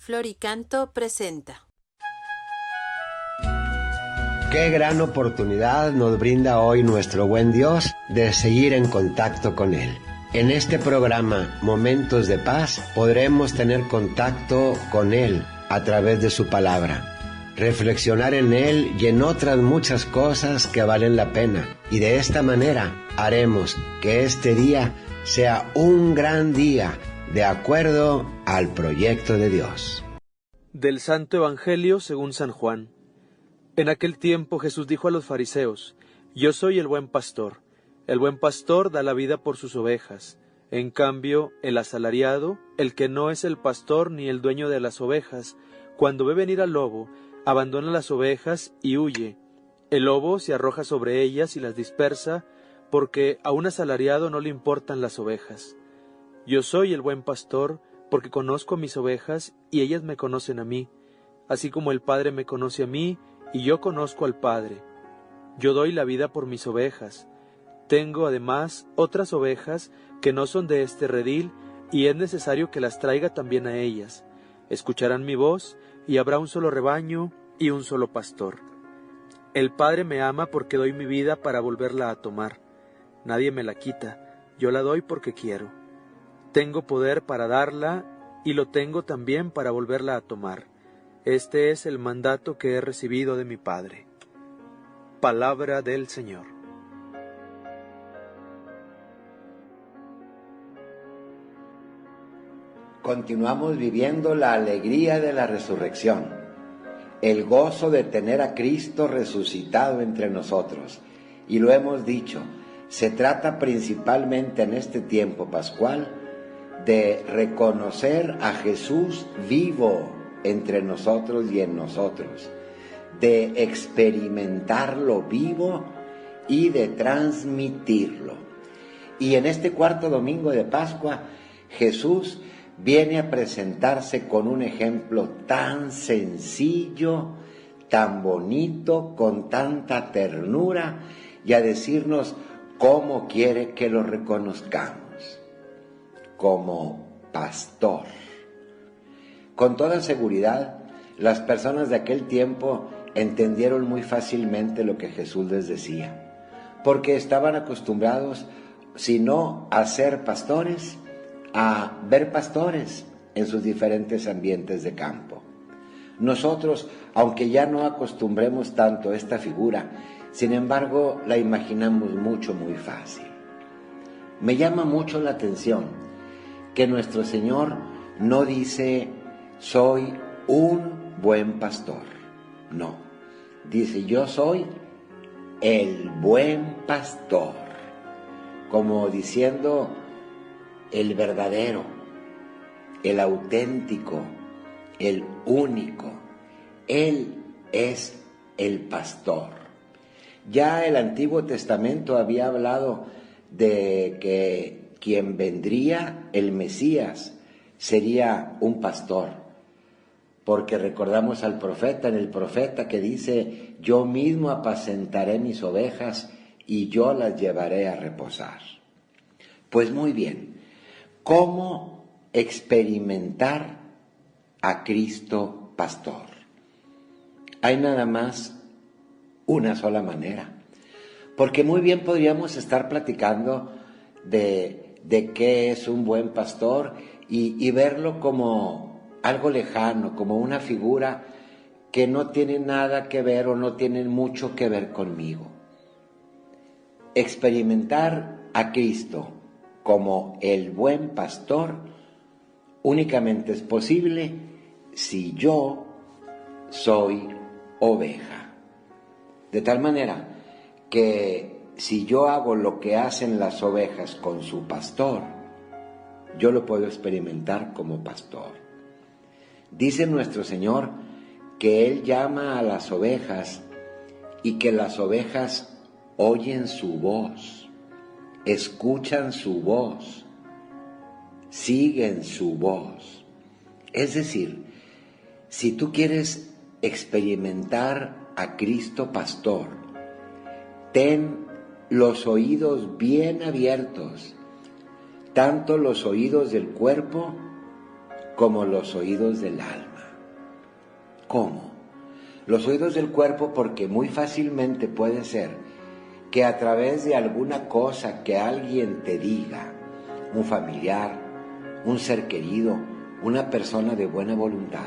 Floricanto presenta. Qué gran oportunidad nos brinda hoy nuestro buen Dios de seguir en contacto con Él. En este programa, Momentos de Paz, podremos tener contacto con Él a través de su palabra, reflexionar en Él y en otras muchas cosas que valen la pena. Y de esta manera haremos que este día sea un gran día de acuerdo al proyecto de Dios. Del Santo Evangelio según San Juan. En aquel tiempo Jesús dijo a los fariseos: Yo soy el buen pastor. El buen pastor da la vida por sus ovejas. En cambio, el asalariado, el que no es el pastor ni el dueño de las ovejas, cuando ve venir al lobo, abandona las ovejas y huye. El lobo se arroja sobre ellas y las dispersa, porque a un asalariado no le importan las ovejas. Yo soy el buen pastor, porque conozco a mis ovejas y ellas me conocen a mí, así como el Padre me conoce a mí y yo conozco al Padre. Yo doy la vida por mis ovejas. Tengo además otras ovejas que no son de este redil, y es necesario que las traiga también a ellas. Escucharán mi voz, y habrá un solo rebaño y un solo pastor. El Padre me ama porque doy mi vida para volverla a tomar. Nadie me la quita, yo la doy porque quiero. Tengo poder para darla, y lo tengo también para volverla a tomar. Este es el mandato que he recibido de mi Padre. Palabra del Señor. Continuamos viviendo la alegría de la resurrección, el gozo de tener a Cristo resucitado entre nosotros. Y lo hemos dicho, se trata principalmente en este tiempo pascual de reconocer a Jesús vivo entre nosotros y en nosotros, de experimentarlo vivo y de transmitirlo. Y en este cuarto domingo de Pascua, Jesús viene a presentarse con un ejemplo tan sencillo, tan bonito, con tanta ternura, y a decirnos cómo quiere que lo reconozcamos, como pastor. Con toda seguridad, las personas de aquel tiempo entendieron muy fácilmente lo que Jesús les decía, porque estaban acostumbrados, si no a ser pastores, a ver pastores en sus diferentes ambientes de campo. Nosotros, aunque ya no acostumbremos tanto esta figura, sin embargo la imaginamos muy fácil. Me llama mucho la atención que nuestro Señor no dice: soy un buen pastor. No, dice: yo soy el buen pastor, como diciendo el verdadero, el auténtico, el único. Él es el pastor. Ya el Antiguo Testamento había hablado de que quien vendría, el Mesías, sería un pastor, porque recordamos al profeta, en el profeta que dice: yo mismo apacentaré mis ovejas y yo las llevaré a reposar. Pues muy bien, ¿cómo experimentar a Cristo pastor? Hay nada más una sola manera, porque muy bien podríamos estar platicando de qué es un buen pastor y verlo como algo lejano, como una figura que no tiene nada que ver o no tiene mucho que ver conmigo. Experimentar a Cristo como el buen pastor únicamente es posible si yo soy oveja. De tal manera que si yo hago lo que hacen las ovejas con su pastor, yo lo puedo experimentar como pastor. Dice nuestro Señor que Él llama a las ovejas y que las ovejas oyen su voz, escuchan su voz, siguen su voz. Es decir, si tú quieres experimentar a Cristo pastor, ten los oídos bien abiertos, tanto los oídos del cuerpo como los oídos del alma. ¿Cómo? Los oídos del cuerpo, porque muy fácilmente puede ser que a través de alguna cosa que alguien te diga, un familiar, un ser querido, una persona de buena voluntad,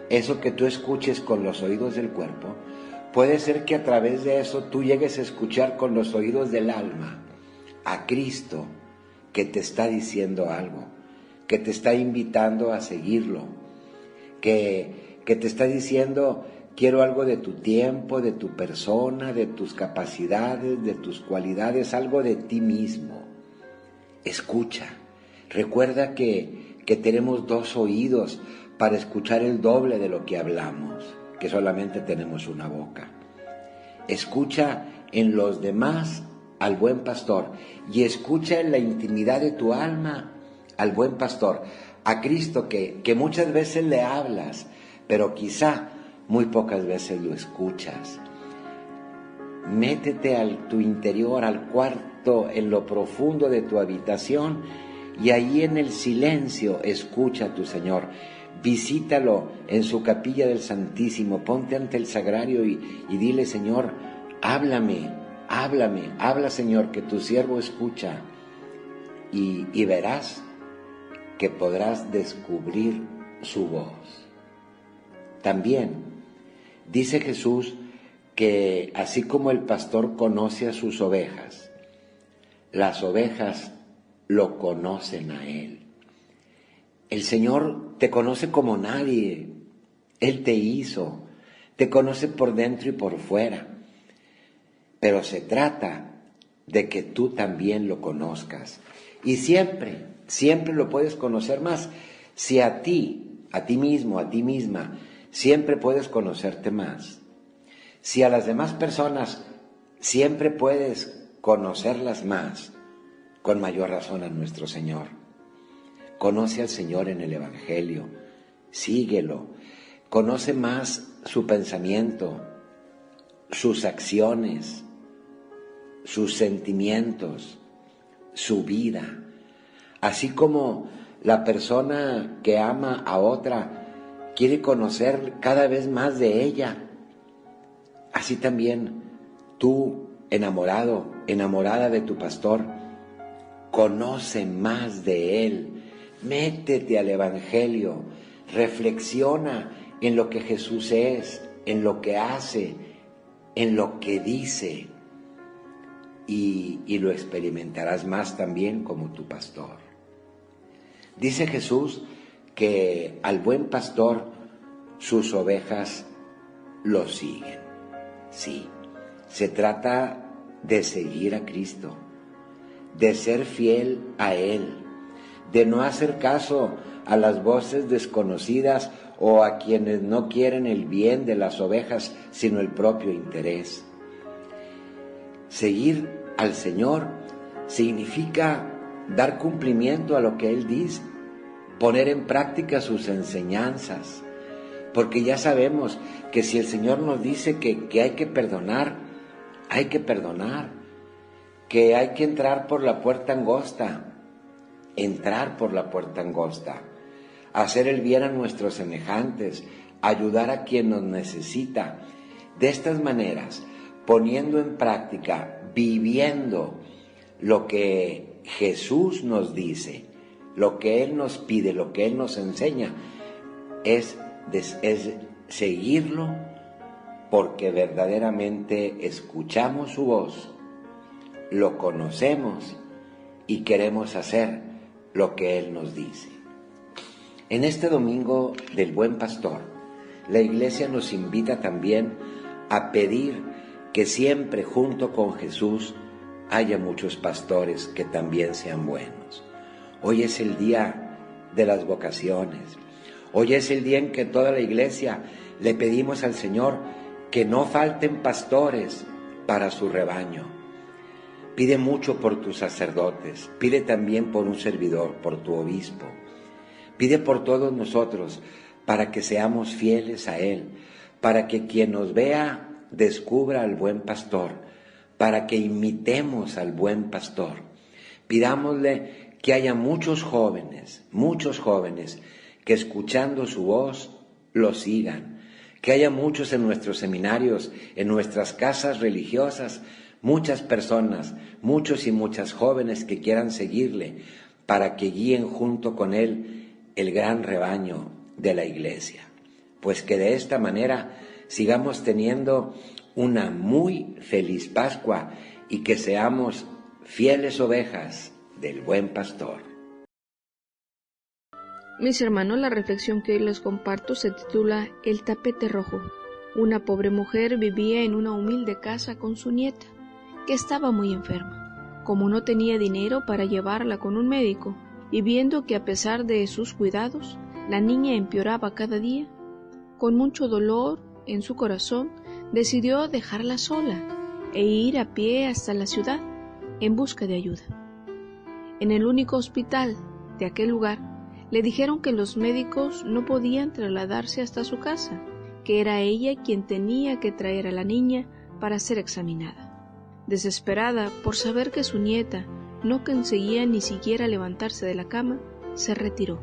eso que tú escuches con los oídos del cuerpo, puede ser que a través de eso tú llegues a escuchar con los oídos del alma a Cristo, que te está diciendo algo, que te está invitando a seguirlo, que te está diciendo: quiero algo de tu tiempo, de tu persona, de tus capacidades, de tus cualidades, algo de ti mismo. Escucha. Recuerda que tenemos 2 oídos para escuchar el doble de lo que hablamos, que solamente tenemos una boca. Escucha en los demás al buen pastor y escucha en la intimidad de tu alma al buen pastor, a Cristo que muchas veces le hablas, pero quizá muy pocas veces lo escuchas. Métete a tu interior, al cuarto, en lo profundo de tu habitación, y ahí en el silencio escucha a tu Señor. Visítalo en su capilla del Santísimo, ponte ante el sagrario y dile: Señor, háblame, habla, Señor, que tu siervo escucha, y verás que podrás descubrir su voz. También dice Jesús que así como el pastor conoce a sus ovejas, las ovejas lo conocen a Él. El Señor te conoce como nadie. Él te hizo, te conoce por dentro y por fuera. Pero se trata de que tú también lo conozcas. Y siempre lo puedes conocer más. Si a ti mismo, a ti misma, siempre puedes conocerte más. Si a las demás personas siempre puedes conocerlas más, con mayor razón a nuestro Señor. Conoce al Señor en el Evangelio, síguelo, conoce más su pensamiento, sus acciones, sus sentimientos, su vida. Así como la persona que ama a otra quiere conocer cada vez más de ella, así también tú, enamorado, enamorada de tu pastor, conoce más de Él. Métete al Evangelio, reflexiona en lo que Jesús es, en lo que hace, en lo que dice, y lo experimentarás más también como tu pastor. Dice Jesús que al buen pastor sus ovejas lo siguen. Sí, se trata de seguir a Cristo, de ser fiel a Él, de no hacer caso a las voces desconocidas o a quienes no quieren el bien de las ovejas, sino el propio interés. Seguir al Señor significa dar cumplimiento a lo que Él dice, poner en práctica sus enseñanzas, porque ya sabemos que si el Señor nos dice que hay que perdonar, hay que perdonar, que hay que entrar por la puerta angosta, entrar por la puerta angosta, hacer el bien a nuestros semejantes, ayudar a quien nos necesita. De estas maneras, poniendo en práctica, viviendo lo que Jesús nos dice, lo que Él nos pide, lo que Él nos enseña, es seguirlo, porque verdaderamente escuchamos su voz, lo conocemos y queremos hacer lo que Él nos dice. En este domingo del Buen Pastor, la Iglesia nos invita también a pedir que siempre junto con Jesús haya muchos pastores que también sean buenos. Hoy es el día de las vocaciones. Hoy es el día en que toda la Iglesia le pedimos al Señor que no falten pastores para su rebaño. Pide mucho por tus sacerdotes, pide también por un servidor, por tu obispo. Pide por todos nosotros para que seamos fieles a Él, para que quien nos vea descubra al buen pastor, para que imitemos al buen pastor. Pidámosle que haya muchos jóvenes que escuchando su voz lo sigan, Que haya muchos en nuestros seminarios, en nuestras casas religiosas, muchas personas, muchos y muchas jóvenes que quieran seguirle para que guíen junto con él el gran rebaño de la Iglesia. Pues que de esta manera sigamos teniendo una muy feliz Pascua y que seamos fieles ovejas del buen pastor. Mis hermanos, la reflexión que hoy les comparto se titula El tapete rojo. Una pobre mujer vivía en una humilde casa con su nieta, que estaba muy enferma. Como no tenía dinero para llevarla con un médico, y viendo que a pesar de sus cuidados, la niña empeoraba cada día, con mucho dolor en su corazón, decidió dejarla sola e ir a pie hasta la ciudad en busca de ayuda. En el único hospital de aquel lugar, le dijeron que los médicos no podían trasladarse hasta su casa, que era ella quien tenía que traer a la niña para ser examinada. Desesperada por saber que su nieta no conseguía ni siquiera levantarse de la cama, se retiró.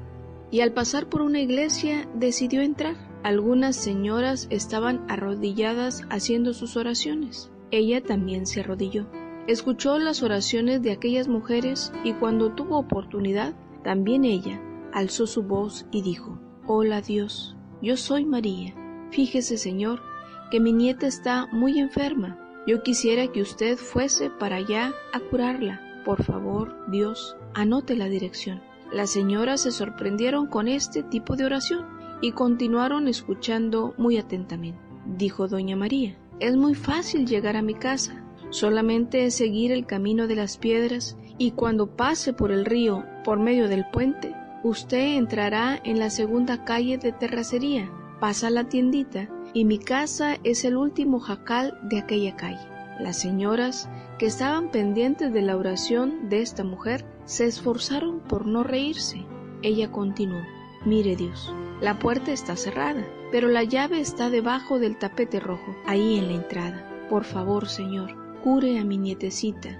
Y al pasar por una iglesia decidió entrar. Algunas señoras estaban arrodilladas haciendo sus oraciones. Ella también se arrodilló. Escuchó las oraciones de aquellas mujeres y cuando tuvo oportunidad, también ella alzó su voz y dijo: «Hola Dios, yo soy María. Fíjese, Señor, que mi nieta está muy enferma. Yo quisiera que usted fuese para allá a curarla. Por favor, Dios, anote la dirección». Las señoras se sorprendieron con este tipo de oración y continuaron escuchando muy atentamente. Dijo doña María: «Es muy fácil llegar a mi casa. Solamente es seguir el camino de las piedras y cuando pase por el río por medio del puente, usted entrará en la segunda calle de terracería, pasa la tiendita y mi casa es el último jacal de aquella calle». Las señoras, que estaban pendientes de la oración de esta mujer, se esforzaron por no reírse. Ella continuó: «Mire Dios, la puerta está cerrada, pero la llave está debajo del tapete rojo, ahí en la entrada. Por favor, Señor, cure a mi nietecita.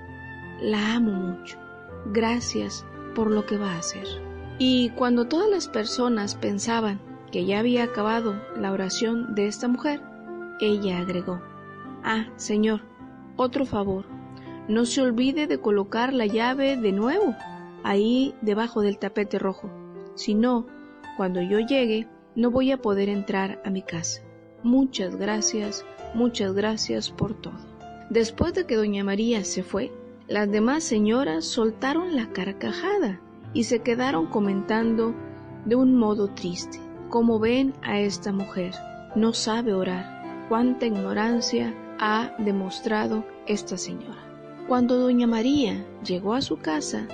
La amo mucho. Gracias por lo que va a hacer». Y cuando todas las personas pensaban que ya había acabado la oración de esta mujer, ella agregó: «Ah, Señor, otro favor. No se olvide de colocar la llave de nuevo ahí debajo del tapete rojo. Si no, cuando yo llegue, no voy a poder entrar a mi casa. Muchas gracias por todo». Después de que doña María se fue, las demás señoras soltaron la carcajada y se quedaron comentando de un modo triste: «¿Cómo ven a esta mujer? No sabe orar. Cuánta ignorancia ha demostrado esta señora». Cuando doña María llegó a su casa,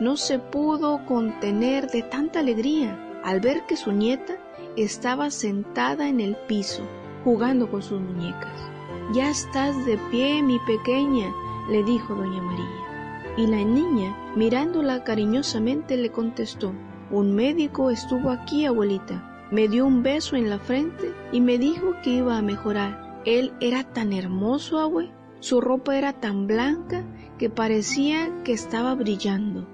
no se pudo contener de tanta alegría al ver que su nieta estaba sentada en el piso, jugando con sus muñecas. «Ya estás de pie, mi pequeña», le dijo doña María. Y la niña, mirándola cariñosamente, le contestó: «Un médico estuvo aquí, abuelita. Me dio un beso en la frente y me dijo que iba a mejorar. Él era tan hermoso, abue. Su ropa era tan blanca que parecía que estaba brillando.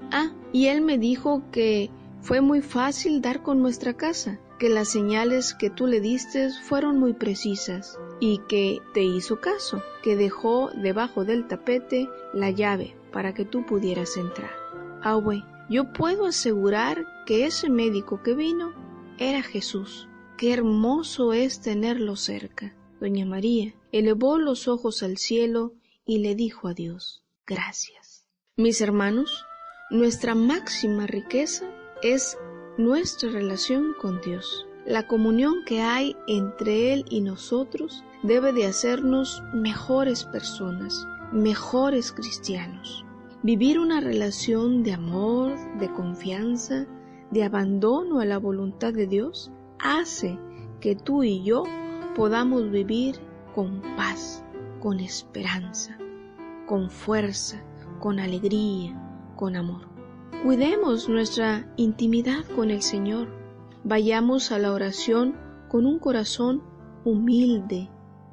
Y él me dijo que fue muy fácil dar con nuestra casa, que las señales que tú le diste fueron muy precisas y que te hizo caso, que dejó debajo del tapete la llave para que tú pudieras entrar. Abue, yo puedo asegurar que ese médico que vino era Jesús. Qué hermoso es tenerlo cerca». Doña María elevó los ojos al cielo y le dijo a Dios: «Gracias». Mis hermanos, nuestra máxima riqueza es nuestra relación con Dios. La comunión que hay entre Él y nosotros debe de hacernos mejores personas, mejores cristianos. Vivir una relación de amor, de confianza, de abandono a la voluntad de Dios hace que tú y yo podamos vivir con paz, con esperanza, con fuerza, con alegría, con amor. Cuidemos nuestra intimidad con el Señor. Vayamos a la oración con un corazón humilde,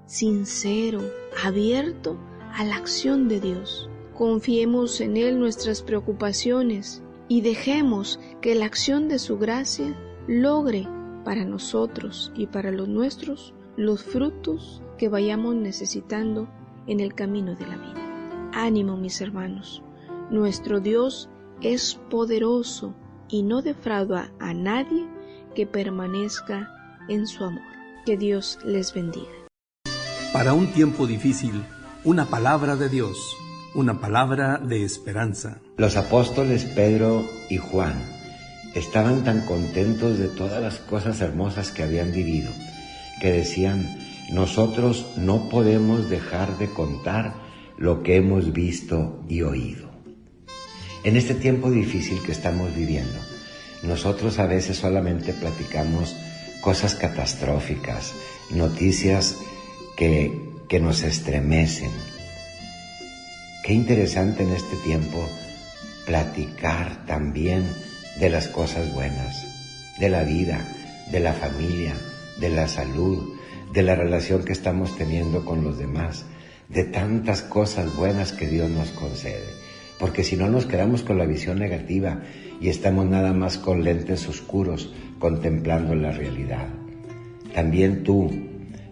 sincero, abierto a la acción de Dios. Confiemos en Él nuestras preocupaciones y dejemos que la acción de su gracia logre para nosotros y para los nuestros los frutos que vayamos necesitando en el camino de la vida. Ánimo, mis hermanos. Nuestro Dios es poderoso y no defrauda a nadie que permanezca en su amor. Que Dios les bendiga. Para un tiempo difícil, una palabra de Dios, una palabra de esperanza. Los apóstoles Pedro y Juan estaban tan contentos de todas las cosas hermosas que habían vivido, que decían: nosotros no podemos dejar de contar lo que hemos visto y oído. En este tiempo difícil que estamos viviendo, nosotros a veces solamente platicamos cosas catastróficas, noticias que nos estremecen. Qué interesante en este tiempo platicar también de las cosas buenas, de la vida, de la familia, de la salud, de la relación que estamos teniendo con los demás, de tantas cosas buenas que Dios nos concede. Porque si no nos quedamos con la visión negativa y estamos nada más con lentes oscuros contemplando la realidad. También tú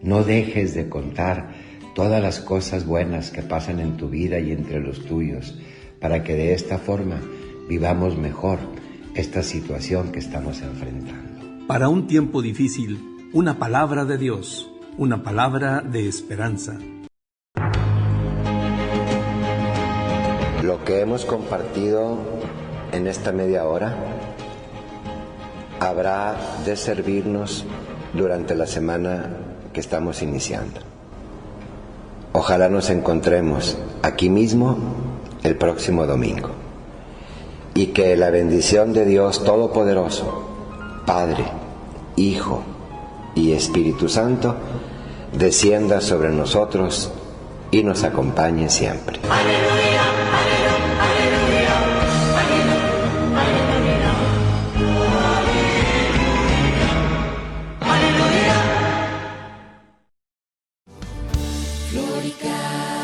no dejes de contar todas las cosas buenas que pasan en tu vida y entre los tuyos, para que de esta forma vivamos mejor esta situación que estamos enfrentando. Para un tiempo difícil, una palabra de Dios, una palabra de esperanza. Lo que hemos compartido en esta media hora habrá de servirnos durante la semana que estamos iniciando. Ojalá nos encontremos aquí mismo el próximo domingo y que la bendición de Dios Todopoderoso, Padre, Hijo y Espíritu Santo, descienda sobre nosotros y nos acompañe siempre. Florica.